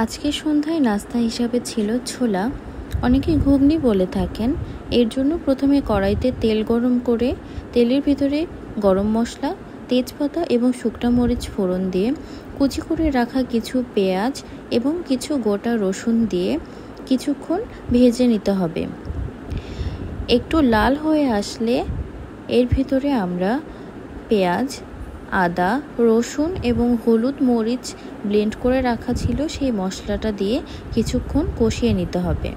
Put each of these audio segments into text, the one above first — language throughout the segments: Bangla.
আজকে সন্ধ্যায় নাস্তা হিসাবে ছিল ছোলা। অনেকে ঘুগনি বলে থাকেন। এর জন্য প্রথমে কড়াইতে তেল গরম করে তেলের ভিতরে গরম মশলা, তেজপাতা এবং শুকনো মরিচ ফোড়ন দিয়ে কুচি করে রাখা কিছু পেঁয়াজ এবং কিছু গোটা রসুন দিয়ে কিছুক্ষণ ভেজে নিতে হবে। একটু লাল হয়ে আসলে এর ভিতরে আমরা পেঁয়াজ, আদা, রসুন এবং হলুদ মরিচ ব্লেন্ড করে রাখা ছিল সেই মশলাটা দিয়ে কিছুক্ষণ কষিয়ে নিতে হবে।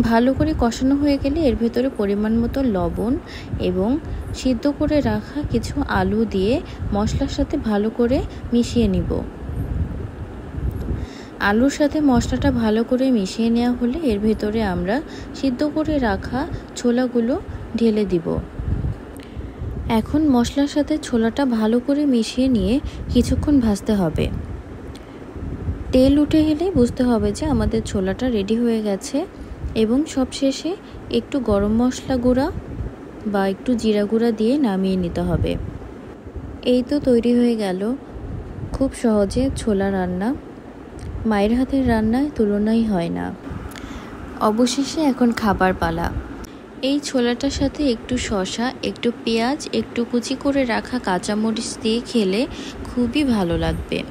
ভালো করে কষানো হয়ে গেলে এর ভেতরে পরিমাণ মতো লবণ এবং সিদ্ধ করে রাখা কিছু আলু দিয়ে মশলার সাথে ভালো করে মিশিয়ে নিব। আলুর সাথে মশলাটা ভালো করে মিশিয়ে নেওয়া হলে এর ভেতরে আমরা সিদ্ধ করে রাখা ছোলাগুলো ঢেলে দিব। এখন মশলার সাথে ছোলাটা ভালো করে মিশিয়ে নিয়ে কিছুক্ষণ ভাজতে হবে। তেল উঠে এলে বুঝতে হবে যে আমাদের ছোলাটা রেডি হয়ে গেছে এবং সবশেষে একটু গরম মশলা গুঁড়া বা একটু জিরা গুঁড়া দিয়ে নামিয়ে নিতে হবে। এই তো তৈরি হয়ে গেল খুব সহজে ছোলা রান্না। মায়ের হাতের রান্নায় তুলনাই হয় না। অবশেষে এখন খাবার পালা। এই ছোলাটার সাথে একটু শসা, একটু পেঁয়াজ, একটু কুচি করে রাখা কাঁচামরিচ দিয়ে খেলে খুবই ভালো লাগবে।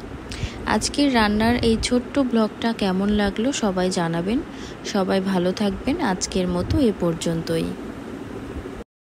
আজকের রান্নার এই ছোট্ট ব্লগটা কেমন লাগলো সবাই জানাবেন। সবাই ভালো থাকবেন। আজকের মতো এ পর্যন্তই।